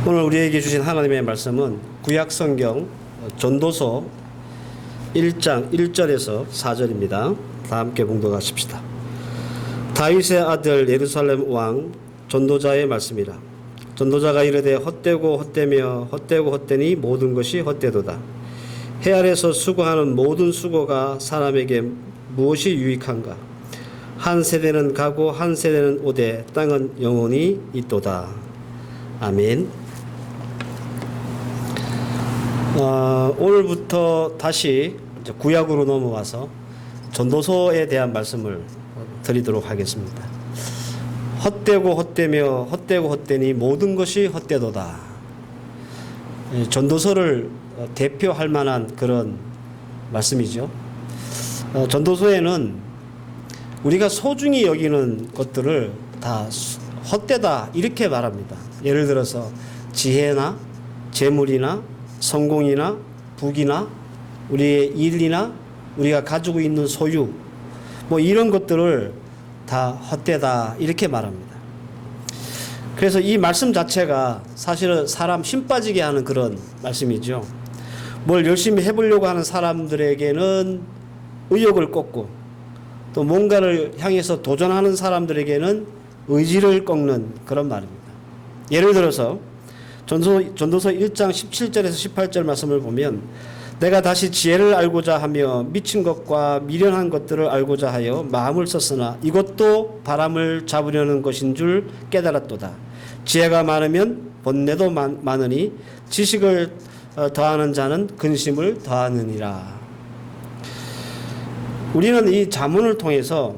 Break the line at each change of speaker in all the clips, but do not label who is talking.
오늘 우리에게 주신 하나님의 말씀은 구약성경 전도서 1장 1절에서 4절입니다. 다 함께 봉독하십시다. 다윗의 아들 예루살렘 왕 전도자의 말씀이라. 전도자가 이르되 헛되고 헛되며 헛되고 헛되니 모든 것이 헛되도다. 해 아래서 수고하는 모든 수고가 사람에게 무엇이 유익한가? 한 세대는 가고 한 세대는 오되 땅은 영원히 있도다. 아멘. 오늘부터 다시 구약으로 넘어와서 전도서에 대한 말씀을 드리도록 하겠습니다. 헛되고 헛되며 헛되고 헛되니 모든 것이 헛되도다. 전도서를 대표할 만한 그런 말씀이죠. 전도서에는 우리가 소중히 여기는 것들을 다 헛되다 이렇게 말합니다. 예를 들어서 지혜나 재물이나 성공이나 부귀나 우리의 일이나 우리가 가지고 있는 소유 뭐 이런 것들을 다 헛되다 이렇게 말합니다. 그래서 이 말씀 자체가 사실은 사람 힘 빠지게 하는 그런 말씀이죠. 뭘 열심히 해보려고 하는 사람들에게는 의욕을 꺾고 또 뭔가를 향해서 도전하는 사람들에게는 의지를 꺾는 그런 말입니다. 예를 들어서 전도서 1장 17절에서 18절 말씀을 보면 내가 다시 지혜를 알고자 하며 미친 것과 미련한 것들을 알고자 하여 마음을 썼으나 이것도 바람을 잡으려는 것인 줄 깨달았도다. 지혜가 많으면 번뇌도 많으니 지식을 더하는 자는 근심을 더하느니라. 우리는 이 자문을 통해서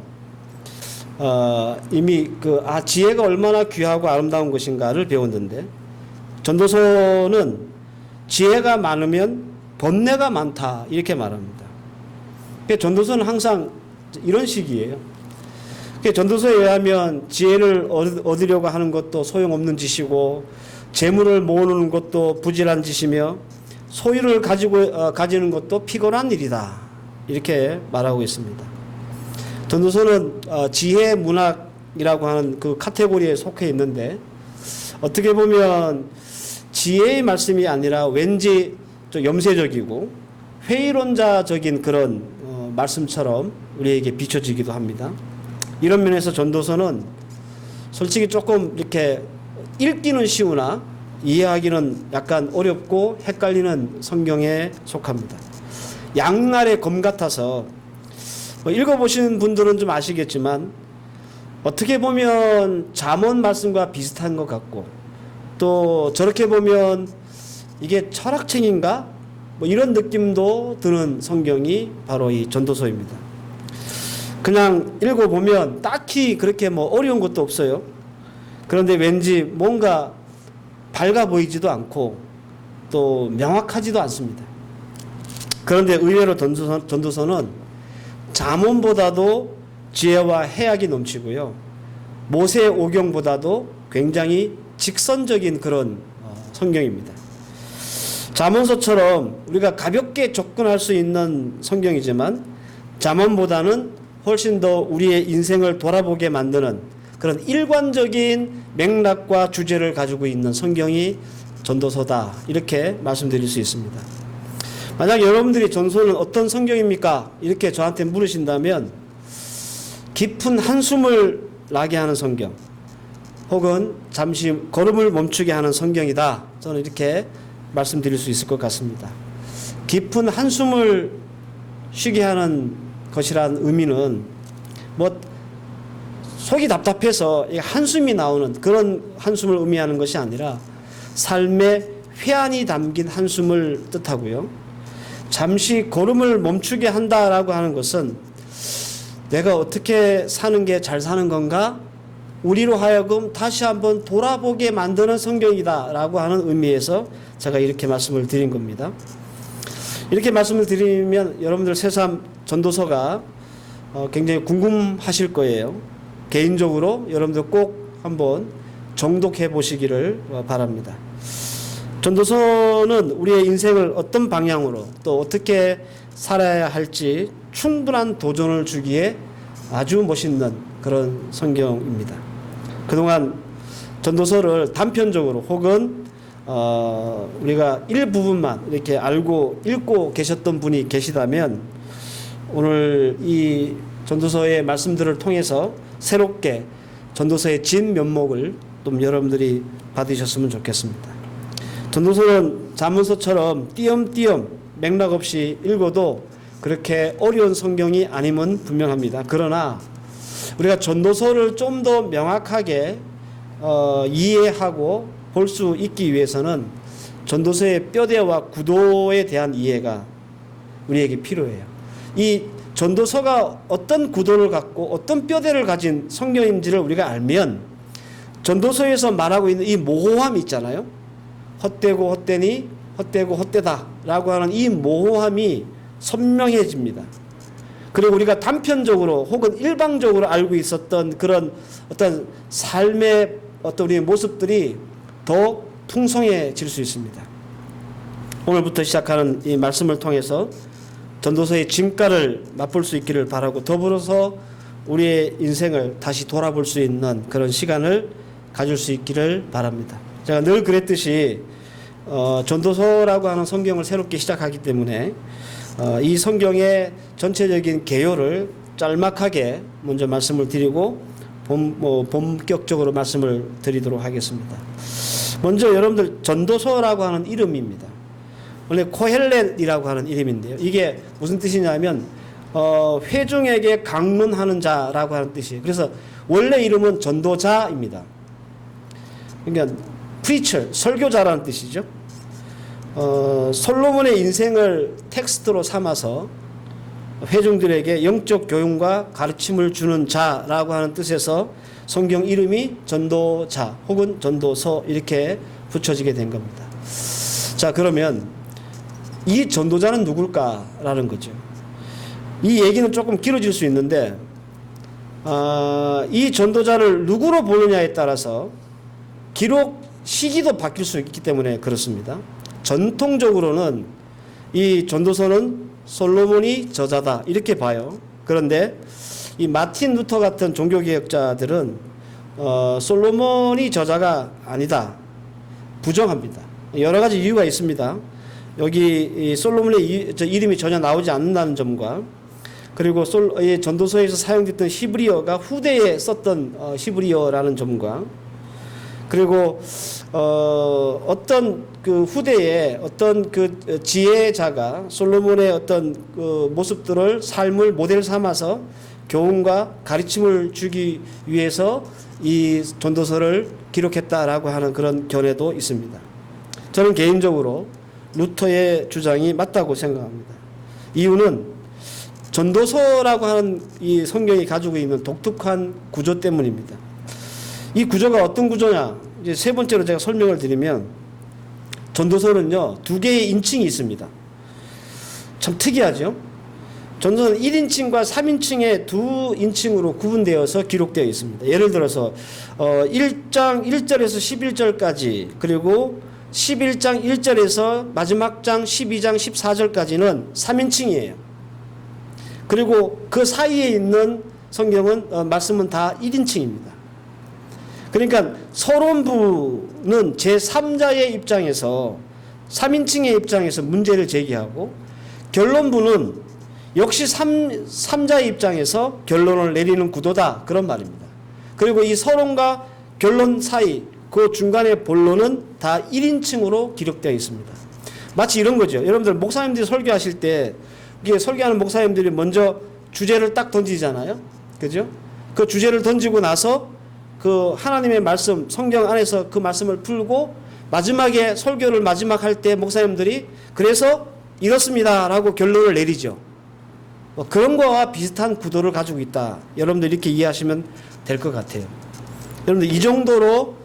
이미 지혜가 얼마나 귀하고 아름다운 것인가를 배웠는데 전도서는 지혜가 많으면 번뇌가 많다 이렇게 말합니다. 전도서는 항상 이런 식이에요. 전도서에 의하면 지혜를 얻으려고 하는 것도 소용없는 짓이고 재물을 모으는 것도 부질한 짓이며 소유를 가지는 것도 피곤한 일이다 이렇게 말하고 있습니다. 전도서는 지혜 문학이라고 하는 그 카테고리에 속해 있는데 어떻게 보면 지혜의 말씀이 아니라 왠지 좀 염세적이고 회의론자적인 그런 말씀처럼 우리에게 비춰지기도 합니다. 이런 면에서 전도서는 솔직히 조금 이렇게 읽기는 쉬우나 이해하기는 약간 어렵고 헷갈리는 성경에 속합니다. 양날의 검 같아서 읽어보신 분들은 좀 아시겠지만 어떻게 보면 잠언 말씀과 비슷한 것 같고 또 저렇게 보면 이게 철학책인가? 뭐 이런 느낌도 드는 성경이 바로 이 전도서입니다. 그냥 읽어보면 딱히 그렇게 뭐 어려운 것도 없어요. 그런데 왠지 뭔가 밝아 보이지도 않고 또 명확하지도 않습니다. 그런데 의외로 전도서는 잠언보다도 지혜와 해학이 넘치고요. 모세오경보다도 굉장히 직선적인 그런 성경입니다. 잠언서처럼 우리가 가볍게 접근할 수 있는 성경이지만 잠언보다는 훨씬 더 우리의 인생을 돌아보게 만드는 그런 일관적인 맥락과 주제를 가지고 있는 성경이 전도서다 이렇게 말씀드릴 수 있습니다. 만약 여러분들이 전도서는 어떤 성경입니까? 이렇게 저한테 물으신다면 깊은 한숨을 나게 하는 성경 혹은 잠시 걸음을 멈추게 하는 성경이다. 저는 이렇게 말씀드릴 수 있을 것 같습니다. 깊은 한숨을 쉬게 하는 것이란 의미는 뭐 속이 답답해서 한숨이 나오는 그런 한숨을 의미하는 것이 아니라 삶의 회한이 담긴 한숨을 뜻하고요. 잠시 걸음을 멈추게 한다라고 하는 것은 내가 어떻게 사는 게 잘 사는 건가? 우리로 하여금 다시 한번 돌아보게 만드는 성경이다라고 하는 의미에서 제가 이렇게 말씀을 드린 겁니다. 이렇게 말씀을 드리면 여러분들 새삼 전도서가 굉장히 궁금하실 거예요. 개인적으로 여러분들 꼭 한번 정독해 보시기를 바랍니다. 전도서는 우리의 인생을 어떤 방향으로 또 어떻게 살아야 할지 충분한 도전을 주기에 아주 멋있는 그런 성경입니다. 그동안 전도서를 단편적으로 혹은 우리가 일부분만 이렇게 알고 읽고 계셨던 분이 계시다면 오늘 이 전도서의 말씀들을 통해서 새롭게 전도서의 진 면목을 좀 여러분들이 받으셨으면 좋겠습니다. 전도서는 자문서처럼 띄엄띄엄 맥락 없이 읽어도 그렇게 어려운 성경이 아님은 분명합니다. 그러나 우리가 전도서를 좀 더 명확하게 이해하고 볼 수 있기 위해서는 전도서의 뼈대와 구도에 대한 이해가 우리에게 필요해요. 이 전도서가 어떤 구도를 갖고 어떤 뼈대를 가진 성경인지를 우리가 알면 전도서에서 말하고 있는 이 모호함이 있잖아요. 헛되고 헛되니 헛되고 헛되다 라고 하는 이 모호함이 선명해집니다. 그리고 우리가 단편적으로 혹은 일방적으로 알고 있었던 그런 어떤 삶의 어떤 우리의 모습들이 더 풍성해질 수 있습니다. 오늘부터 시작하는 이 말씀을 통해서 전도서의 진가를 맛볼 수 있기를 바라고 더불어서 우리의 인생을 다시 돌아볼 수 있는 그런 시간을 가질 수 있기를 바랍니다. 제가 늘 그랬듯이 전도서라고 하는 성경을 새롭게 시작하기 때문에 이 성경의 전체적인 개요를 짤막하게 먼저 말씀을 드리고 본격적으로 말씀을 드리도록 하겠습니다. 먼저 여러분들 전도서라고 하는 이름입니다. 원래 코헬렛이라고 하는 이름인데요. 이게 무슨 뜻이냐면 회중에게 강론하는 자라고 하는 뜻이에요. 그래서 원래 이름은 전도자입니다. 그러니까 preacher, 설교자라는 뜻이죠. 솔로몬의 인생을 텍스트로 삼아서 회중들에게 영적 교훈과 가르침을 주는 자라고 하는 뜻에서 성경 이름이 전도자 혹은 전도서 이렇게 붙여지게 된 겁니다. 자, 그러면 이 전도자는 누굴까라는 거죠. 이 얘기는 조금 길어질 수 있는데 이 전도자를 누구로 보느냐에 따라서 기록 시기도 바뀔 수 있기 때문에 그렇습니다. 전통적으로는 이 전도서는 솔로몬이 저자다 이렇게 봐요. 그런데 이 마틴 루터 같은 종교개혁자들은 솔로몬이 저자가 아니다 부정합니다. 여러 가지 이유가 있습니다. 여기 이 솔로몬의 이름이 전혀 나오지 않는다는 점과 그리고 이 전도서에서 사용됐던 히브리어가 후대에 썼던 히브리어라는 점과 그리고 어떤 그 후대에 어떤 그 지혜자가 솔로몬의 어떤 그 모습들을 삶을 모델 삼아서 교훈과 가르침을 주기 위해서 이 전도서를 기록했다라고 하는 그런 견해도 있습니다. 저는 개인적으로 루터의 주장이 맞다고 생각합니다. 이유는 전도서라고 하는 이 성경이 가지고 있는 독특한 구조 때문입니다. 이 구조가 어떤 구조냐? 이제 세 번째로 제가 설명을 드리면 전도서는요, 두 개의 인칭이 있습니다. 참 특이하죠? 전도서는 1인칭과 3인칭의 두 인칭으로 구분되어서 기록되어 있습니다. 예를 들어서 1장 1절에서 11절까지 그리고 11장 1절에서 마지막 장 12장 14절까지는 3인칭이에요. 그리고 그 사이에 있는 성경은 말씀은 다 1인칭입니다. 그러니까 서론부는 제3자의 입장에서 3인칭의 입장에서 문제를 제기하고 결론부는 역시 3자의 입장에서 결론을 내리는 구도다 그런 말입니다. 그리고 이 서론과 결론 사이 그 중간의 본론은 다 1인칭으로 기록되어 있습니다. 마치 이런 거죠. 여러분들 목사님들이 설교하실 때 이게 설교하는 목사님들이 먼저 주제를 딱 던지잖아요. 그죠? 그 주제를 던지고 나서 그 하나님의 말씀 성경 안에서 그 말씀을 풀고 마지막에 설교를 마지막 할 때 목사님들이 그래서 이렇습니다라고 결론을 내리죠. 그런 거와 비슷한 구도를 가지고 있다. 여러분들 이렇게 이해하시면 될 것 같아요. 여러분들 이 정도로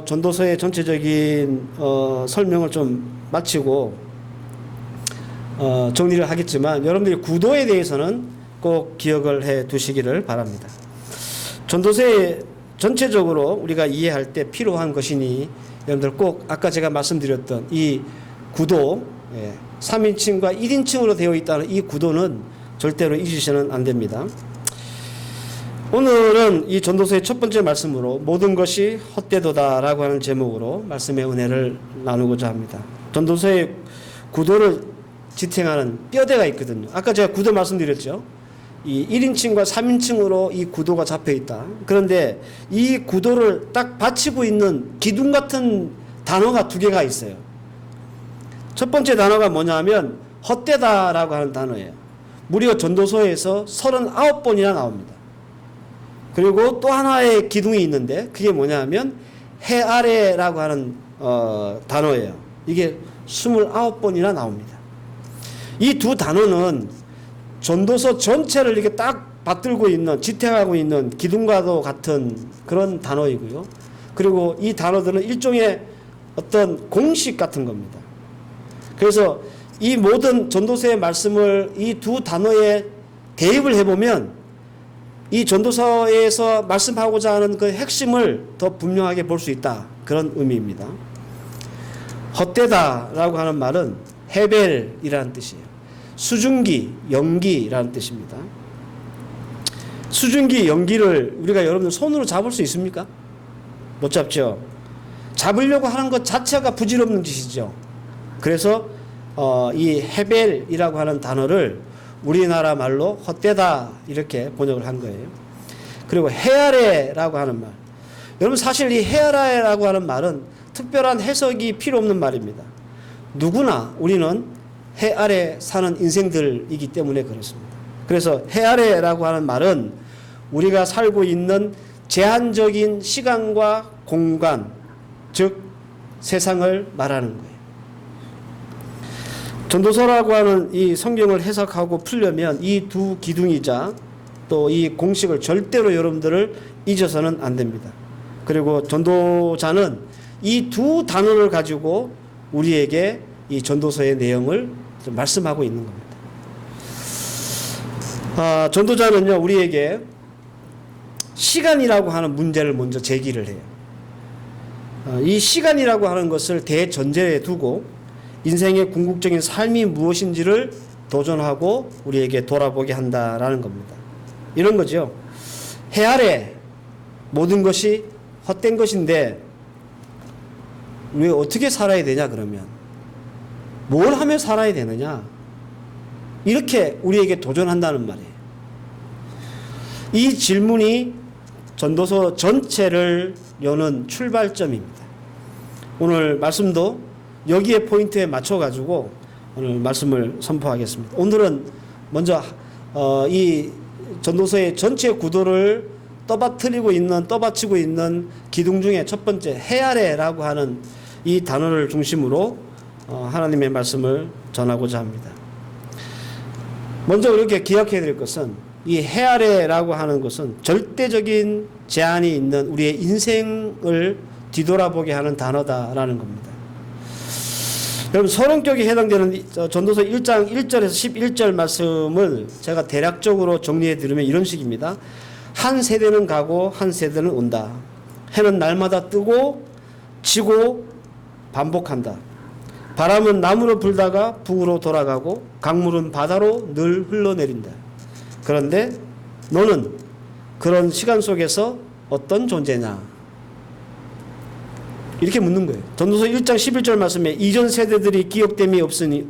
전도서의 전체적인 설명을 좀 마치고 정리를 하겠지만 여러분들이 구도에 대해서는 꼭 기억을 해 두시기를 바랍니다. 전도서의 전체적으로 우리가 이해할 때 필요한 것이니 여러분들 꼭 아까 제가 말씀드렸던 이 구도 3인칭과 1인칭으로 되어 있다는 이 구도는 절대로 잊으시면 안 됩니다. 오늘은 이 전도서의 첫 번째 말씀으로 모든 것이 헛되도다라고 하는 제목으로 말씀의 은혜를 나누고자 합니다. 전도서의 구도를 지탱하는 뼈대가 있거든요. 아까 제가 구도 말씀드렸죠. 이 1인칭과 3인칭으로 이 구도가 잡혀 있다. 그런데 이 구도를 딱 받치고 있는 기둥 같은 단어가 두 개가 있어요. 첫 번째 단어가 뭐냐면 헛되다라고 하는 단어예요. 무려 전도서에서 39번이나 나옵니다. 그리고 또 하나의 기둥이 있는데 그게 뭐냐면 해 아래라고 하는 단어예요. 이게 29번이나 나옵니다. 이 두 단어는 전도서 전체를 이렇게 딱 받들고 있는, 지탱하고 있는 기둥과도 같은 그런 단어이고요. 그리고 이 단어들은 일종의 어떤 공식 같은 겁니다. 그래서 이 모든 전도서의 말씀을 이 두 단어에 대입을 해보면 이 전도서에서 말씀하고자 하는 그 핵심을 더 분명하게 볼 수 있다. 그런 의미입니다. 헛되다라고 하는 말은 헤벨이라는 뜻이에요. 수증기, 연기라는 뜻입니다. 수증기, 연기를 우리가 여러분들 손으로 잡을 수 있습니까? 못 잡죠. 잡으려고 하는 것 자체가 부질없는 짓이죠. 그래서 이 헤벨이라고 하는 단어를 우리나라 말로 헛되다 이렇게 번역을 한 거예요. 그리고 해아래라고 하는 말. 여러분 사실 이 해아래라고 하는 말은 특별한 해석이 필요 없는 말입니다. 누구나 우리는 해 아래 사는 인생들이기 때문에 그렇습니다. 그래서 해 아래라고 하는 말은 우리가 살고 있는 제한적인 시간과 공간, 즉 세상을 말하는 거예요. 전도서라고 하는 이 성경을 해석하고 풀려면 이 두 기둥이자 또 이 공식을 절대로 여러분들을 잊어서는 안 됩니다. 그리고 전도자는 이 두 단어를 가지고 우리에게 이 전도서의 내용을 말씀하고 있는 겁니다. 전도자는요, 우리에게 시간이라고 하는 문제를 먼저 제기를 해요. 이 시간이라고 하는 것을 대전제에 두고 인생의 궁극적인 삶이 무엇인지를 도전하고 우리에게 돌아보게 한다라는 겁니다. 이런 거죠. 해 아래 모든 것이 헛된 것인데 왜 어떻게 살아야 되냐 그러면 뭘 하며 살아야 되느냐 이렇게 우리에게 도전한다는 말이에요. 이 질문이 전도서 전체를 여는 출발점입니다. 오늘 말씀도 여기에 포인트에 맞춰가지고 오늘 말씀을 선포하겠습니다. 오늘은 먼저 이 전도서의 전체 구도를 떠받치고 있는 기둥 중에 첫 번째 해 아래라고 하는 이 단어를 중심으로 하나님의 말씀을 전하고자 합니다. 먼저 이렇게 기억해야 될 것은 이 해 아래라고 하는 것은 절대적인 제한이 있는 우리의 인생을 뒤돌아보게 하는 단어다라는 겁니다. 여러분 서론격에 해당되는 전도서 1장 1절에서 11절 말씀을 제가 대략적으로 정리해 드리면 이런 식입니다. 한 세대는 가고 한 세대는 온다. 해는 날마다 뜨고 지고 반복한다. 바람은 남으로 불다가 북으로 돌아가고 강물은 바다로 늘 흘러내린다. 그런데 너는 그런 시간 속에서 어떤 존재냐? 이렇게 묻는 거예요. 전도서 1장 11절 말씀에 이전 세대들이 기억됨이 없으니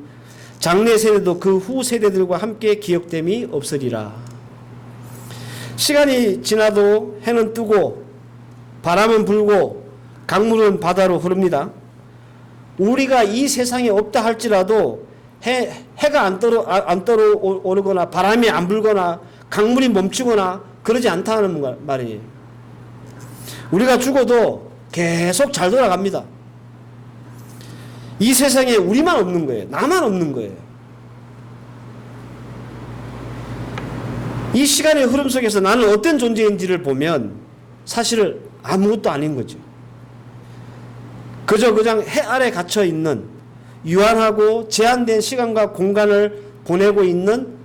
장래 세대도 그 후 세대들과 함께 기억됨이 없으리라. 시간이 지나도 해는 뜨고 바람은 불고 강물은 바다로 흐릅니다. 우리가 이 세상에 없다 할지라도 해가 안 떨어오르거나 바람이 안 불거나 강물이 멈추거나 그러지 않다는 말이에요. 우리가 죽어도 계속 잘 돌아갑니다. 이 세상에 우리만 없는 거예요. 나만 없는 거예요. 이 시간의 흐름 속에서 나는 어떤 존재인지를 보면 사실 아무것도 아닌 거죠. 그냥 해 아래 갇혀 있는 유한하고 제한된 시간과 공간을 보내고 있는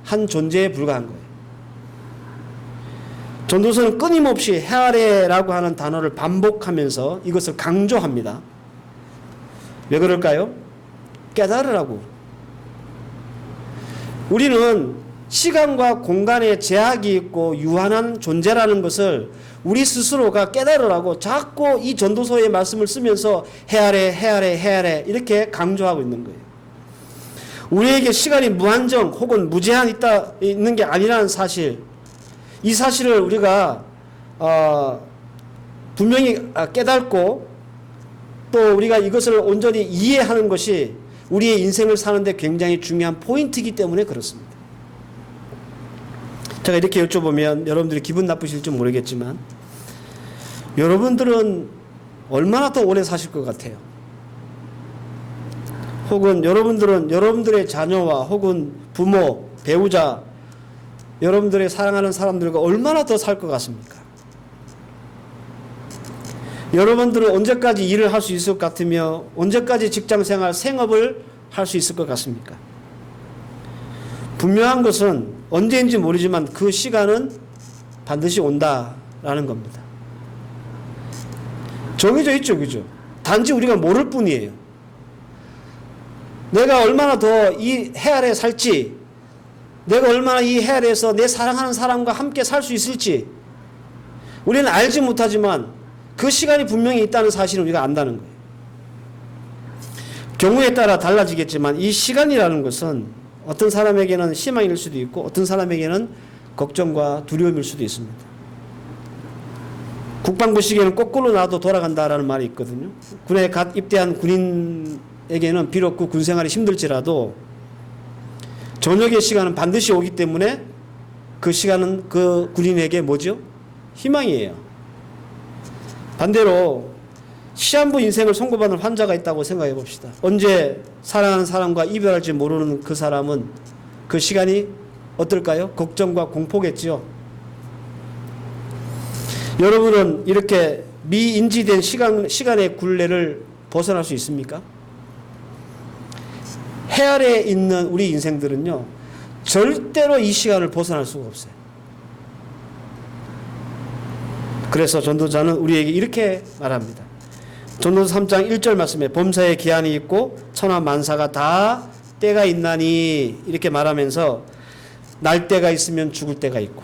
한 존재에 불과한 거예요. 전도서는 끊임없이 해 아래라고 하는 단어를 반복하면서 이것을 강조합니다. 왜 그럴까요? 깨달으라고. 우리는 시간과 공간에 제약이 있고 유한한 존재라는 것을 우리 스스로가 깨달으라고 자꾸 이 전도서의 말씀을 쓰면서 헤아래 헤아래 헤아래 이렇게 강조하고 있는 거예요. 우리에게 시간이 무한정 혹은 무제한 있는 게 아니라는 사실, 이 사실을 우리가 분명히 깨닫고 또 우리가 이것을 온전히 이해하는 것이 우리의 인생을 사는데 굉장히 중요한 포인트이기 때문에 그렇습니다. 제가 이렇게 여쭤보면 여러분들이 기분 나쁘실지 모르겠지만 여러분들은 얼마나 더 오래 사실 것 같아요? 혹은 여러분들은 여러분들의 자녀와 혹은 부모, 배우자, 여러분들의 사랑하는 사람들과 얼마나 더 살 것 같습니까? 여러분들은 언제까지 일을 할 수 있을 것 같으며 언제까지 직장생활, 생업을 할 수 있을 것 같습니까? 분명한 것은 언제인지 모르지만 그 시간은 반드시 온다라는 겁니다. 정해져 있죠, 그죠? 단지 우리가 모를 뿐이에요. 내가 얼마나 더 이 해 아래 살지, 내가 얼마나 이 해 아래에서 내 사랑하는 사람과 함께 살 수 있을지 우리는 알지 못하지만 그 시간이 분명히 있다는 사실을 우리가 안다는 거예요. 경우에 따라 달라지겠지만 이 시간이라는 것은 어떤 사람에게는 희망일 수도 있고 어떤 사람에게는 걱정과 두려움일 수도 있습니다. 국방부 시계는 거꾸로 놔도 돌아간다라는 말이 있거든요. 군에 갓 입대한 군인에게는 비록 그 군생활이 힘들지라도 저녁의 시간은 반드시 오기 때문에 그 시간은 그 군인에게 뭐죠? 희망이에요. 반대로 시한부 인생을 선고받는 환자가 있다고 생각해 봅시다. 언제 사랑하는 사람과 이별할지 모르는 그 사람은 그 시간이 어떨까요? 걱정과 공포겠죠. 여러분은 이렇게 미인지된 시간의 굴레를 벗어날 수 있습니까? 해 아래에 있는 우리 인생들은요, 절대로 이 시간을 벗어날 수가 없어요. 그래서 전도자는 우리에게 이렇게 말합니다. 전도서 3장 1절 말씀에 범사에 기한이 있고 천하 만사가 다 때가 있나니 이렇게 말하면서 날 때가 있으면 죽을 때가 있고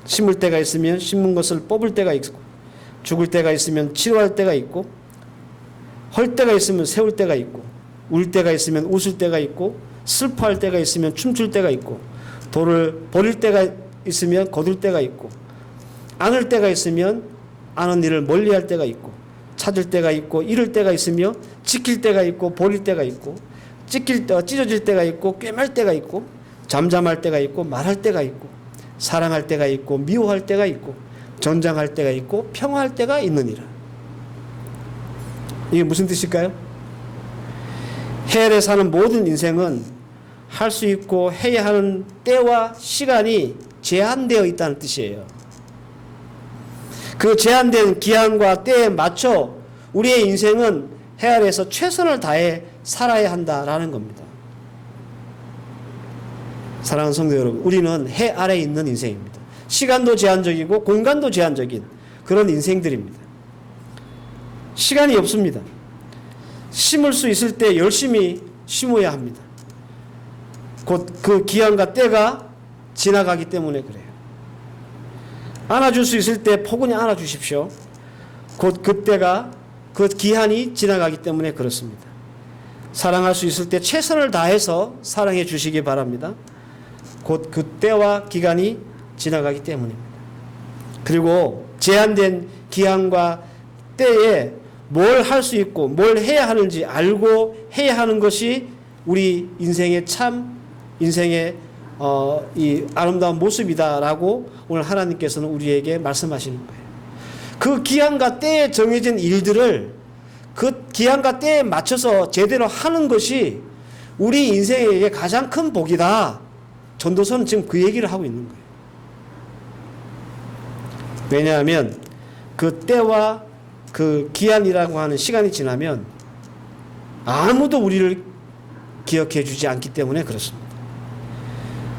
심을 때가 있으면 심은 것을 뽑을 때가 있고 죽을 때가 있으면 치료할 때가 있고 헐 때가 있으면 세울 때가 있고 울 때가 있으면 웃을 때가 있고 슬퍼할 때가 있으면 춤출 때가 있고 돌을 버릴 때가 있으면 거둘 때가 있고 안을 때가 있으면 아는 일을 멀리할 때가 있고 찾을 때가 있고 잃을 때가 있으며 지킬 때가 있고 버릴 때가 있고 찢어질 때가 있고 꿰맬 때가 있고 잠잠할 때가 있고 말할 때가 있고 사랑할 때가 있고 미워할 때가 있고 전장할 때가 있고 평화할 때가 있느니라. 이게 무슨 뜻일까요? 해 아래 사는 모든 인생은 할 수 있고 해야 하는 때와 시간이 제한되어 있다는 뜻이에요. 그 제한된 기한과 때에 맞춰 우리의 인생은 해 아래에서 최선을 다해 살아야 한다라는 겁니다. 사랑하는 성도 여러분, 우리는 해 아래에 있는 인생입니다. 시간도 제한적이고 공간도 제한적인 그런 인생들입니다. 시간이 없습니다. 심을 수 있을 때 열심히 심어야 합니다. 곧 그 기한과 때가 지나가기 때문에 그래요. 안아줄 수 있을 때 포근히 안아주십시오. 곧 그때가 그 기한이 지나가기 때문에 그렇습니다. 사랑할 수 있을 때 최선을 다해서 사랑해 주시기 바랍니다. 곧 그 때와 기간이 지나가기 때문입니다. 그리고 제한된 기한과 때에 뭘 할 수 있고 뭘 해야 하는지 알고 해야 하는 것이 우리 인생의 이 아름다운 모습이다라고 오늘 하나님께서는 우리에게 말씀하시는 거예요. 그 기한과 때에 정해진 일들을 그 기한과 때에 맞춰서 제대로 하는 것이 우리 인생에게 가장 큰 복이다. 전도서는 지금 그 얘기를 하고 있는 거예요. 왜냐하면 그 때와 그 기한이라고 하는 시간이 지나면 아무도 우리를 기억해 주지 않기 때문에 그렇습니다.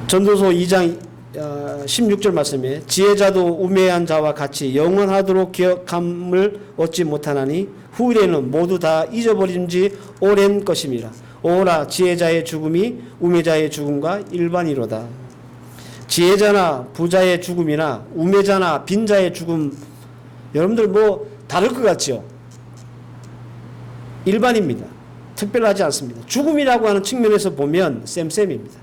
전도서 2장 16절 말씀에 지혜자도 우매한 자와 같이 영원하도록 기억함을 얻지 못하나니 후일에는 모두 다 잊어버린 지 오랜 것임이라. 오라 지혜자의 죽음이 우매자의 죽음과 일반이로다. 지혜자나 부자의 죽음이나 우매자나 빈자의 죽음, 여러분들 뭐 다를 것 같죠? 일반입니다. 특별하지 않습니다. 죽음이라고 하는 측면에서 보면 쌤쌤입니다.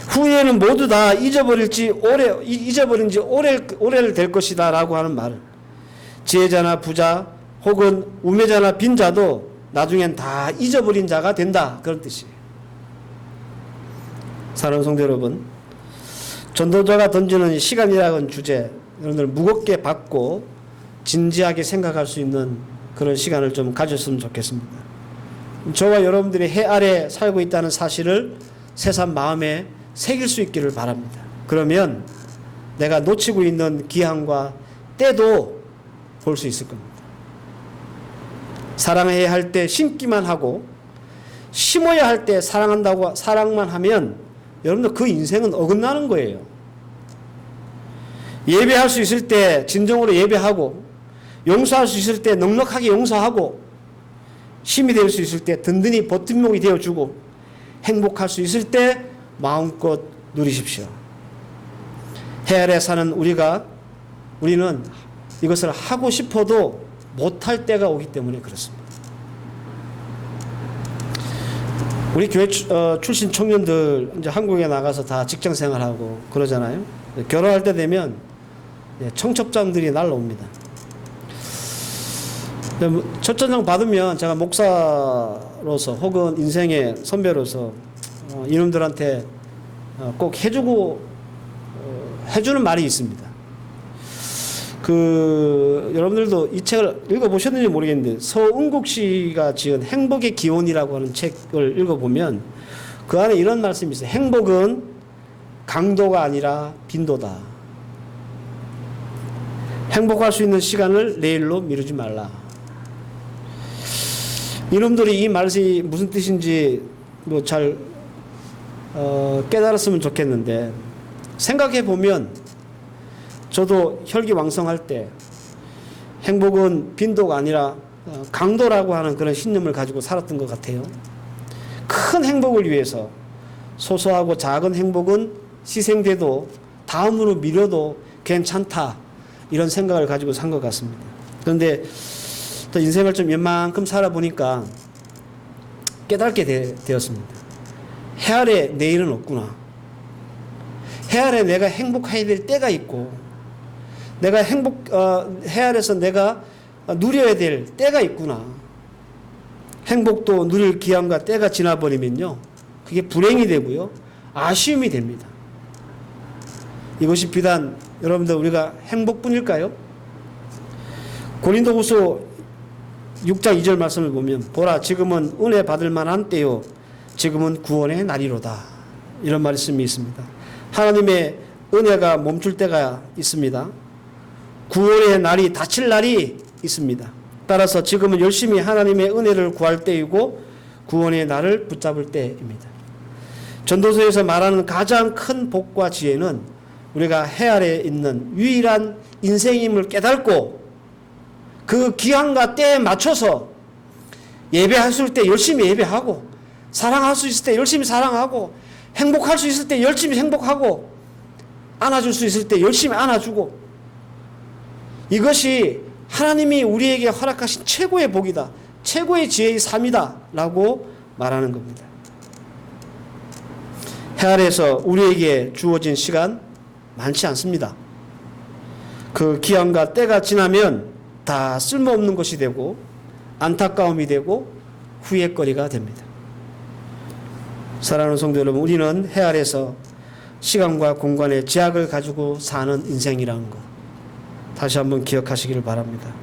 후에는 모두 다 잊어버린 지 오래를 될 것이다 라고 하는 말을, 지혜자나 부자 혹은 우매자나 빈자도 나중엔 다 잊어버린 자가 된다, 그런 뜻이에요. 사랑하는 성도 여러분, 전도자가 던지는 시간이라는 주제, 여러분들 무겁게 받고 진지하게 생각할 수 있는 그런 시간을 좀 가졌으면 좋겠습니다. 저와 여러분들이 해 아래 살고 있다는 사실을 새삼 마음에 새길 수 있기를 바랍니다. 그러면 내가 놓치고 있는 기한과 때도 볼 수 있을 겁니다. 사랑해야 할 때 심기만 하고 심어야 할 때 사랑한다고 사랑만 하면 여러분들 그 인생은 어긋나는 거예요. 예배할 수 있을 때 진정으로 예배하고, 용서할 수 있을 때 넉넉하게 용서하고, 힘이 될 수 있을 때 든든히 버팀목이 되어주고, 행복할 수 있을 때 마음껏 누리십시오. 해 아래 사는 우리는 이것을 하고 싶어도 못할 때가 오기 때문에 그렇습니다. 우리 교회 출신 청년들 이제 한국에 나가서 다 직장 생활하고 그러잖아요. 결혼할 때 되면 청첩장들이 날라옵니다. 초청장 받으면 제가 목사로서 혹은 인생의 선배로서 이놈들한테 꼭 해주는 말이 있습니다. 여러분들도 이 책을 읽어보셨는지 모르겠는데, 서은국 씨가 지은 행복의 기원이라고 하는 책을 읽어보면 그 안에 이런 말씀이 있어요. 행복은 강도가 아니라 빈도다. 행복할 수 있는 시간을 내일로 미루지 말라. 이놈들이 이 말이 무슨 뜻인지 잘 깨달았으면 좋겠는데, 생각해보면 저도 혈기왕성할 때 행복은 빈도가 아니라 강도라고 하는 그런 신념을 가지고 살았던 것 같아요. 큰 행복을 위해서 소소하고 작은 행복은 희생돼도 다음으로 미뤄도 괜찮다, 이런 생각을 가지고 산 것 같습니다. 그런데 또 인생을 좀 웬만큼 살아보니까 깨닫게 되었습니다. 해 아래 내일은 없구나. 해 아래 내가 행복해야 될 때가 있고, 내가 해 아래서 내가 누려야 될 때가 있구나. 행복도 누릴 기한과 때가 지나버리면요, 그게 불행이 되고요, 아쉬움이 됩니다. 이것이 비단 여러분들 우리가 행복뿐일까요? 고린도후서 6장 2절 말씀을 보면, 보라 지금은 은혜 받을 만한 때요 지금은 구원의 날이로다, 이런 말씀이 있습니다. 하나님의 은혜가 멈출 때가 있습니다. 구원의 날이 닥칠 날이 있습니다. 따라서 지금은 열심히 하나님의 은혜를 구할 때이고 구원의 날을 붙잡을 때입니다. 전도서에서 말하는 가장 큰 복과 지혜는 우리가 해 아래에 있는 유일한 인생임을 깨닫고 그 기한과 때에 맞춰서 예배할 수 있을 때 열심히 예배하고, 사랑할 수 있을 때 열심히 사랑하고, 행복할 수 있을 때 열심히 행복하고, 안아줄 수 있을 때 열심히 안아주고, 이것이 하나님이 우리에게 허락하신 최고의 복이다, 최고의 지혜의 삶이다 라고 말하는 겁니다. 해 아래에서 우리에게 주어진 시간 많지 않습니다. 그 기한과 때가 지나면 다 쓸모없는 것이 되고 안타까움이 되고 후회거리가 됩니다. 사랑하는 성도 여러분, 우리는 해 아래에서 시간과 공간의 제약을 가지고 사는 인생이라는 것 다시 한번 기억하시기를 바랍니다.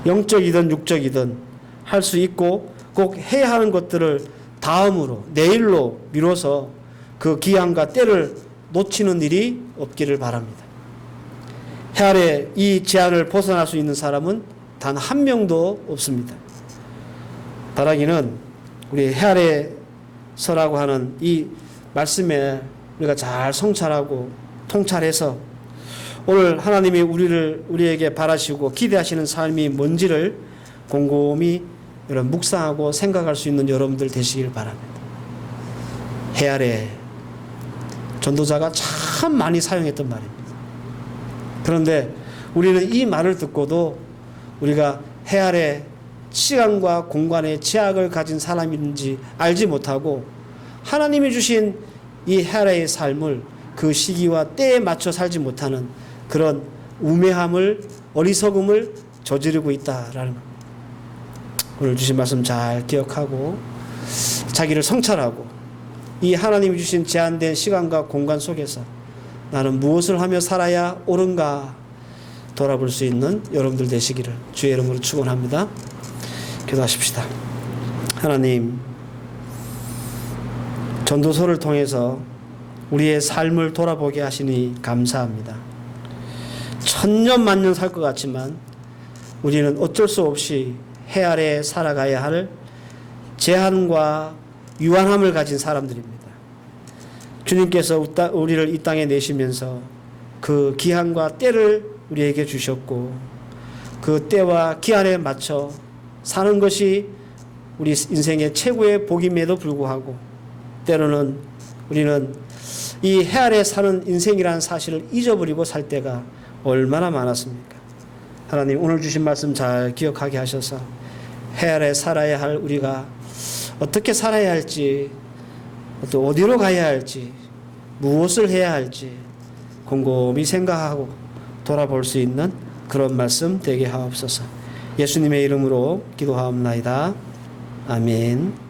영적이든 육적이든 할 수 있고 꼭 해야 하는 것들을 다음으로, 내일로 미뤄서 그 기한과 때를 놓치는 일이 없기를 바랍니다. 해 아래 이 제한을 벗어날 수 있는 사람은 단 한 명도 없습니다. 바라기는 우리 해 아래 서라고 하는 이 말씀에 우리가 잘 성찰하고 통찰해서 오늘 하나님이 우리에게 바라시고 기대하시는 삶이 뭔지를 곰곰이 여러분 묵상하고 생각할 수 있는 여러분들 되시길 바랍니다. 해 아래 전도자가 참 많이 사용했던 말입니다. 그런데 우리는 이 말을 듣고도 우리가 해 아래 시간과 공간의 제약을 가진 사람인지 알지 못하고 하나님이 주신 이 해 아래의 삶을 그 시기와 때에 맞춰 살지 못하는 그런 우매함을, 어리석음을 저지르고 있다라는 겁니다. 오늘 주신 말씀 잘 기억하고 자기를 성찰하고 이 하나님이 주신 제한된 시간과 공간 속에서 나는 무엇을 하며 살아야 옳은가 돌아볼 수 있는 여러분들 되시기를 주의 이름으로 축원합니다. 기도하십시다. 하나님, 전도서를 통해서 우리의 삶을 돌아보게 하시니 감사합니다. 천년 만년 살 것 같지만 우리는 어쩔 수 없이 해 아래 살아가야 할 제한과 유한함을 가진 사람들입니다. 주님께서 우리를 이 땅에 내시면서 그 기한과 때를 우리에게 주셨고 그 때와 기한에 맞춰 사는 것이 우리 인생의 최고의 복임에도 불구하고 때로는 우리는 이 해 아래 사는 인생이라는 사실을 잊어버리고 살 때가 얼마나 많았습니까? 하나님, 오늘 주신 말씀 잘 기억하게 하셔서 해 아래 살아야 할 우리가 어떻게 살아야 할지, 또 어디로 가야 할지, 무엇을 해야 할지 곰곰이 생각하고 돌아볼 수 있는 그런 말씀 되게 하옵소서. 예수님의 이름으로 기도하옵나이다. 아멘.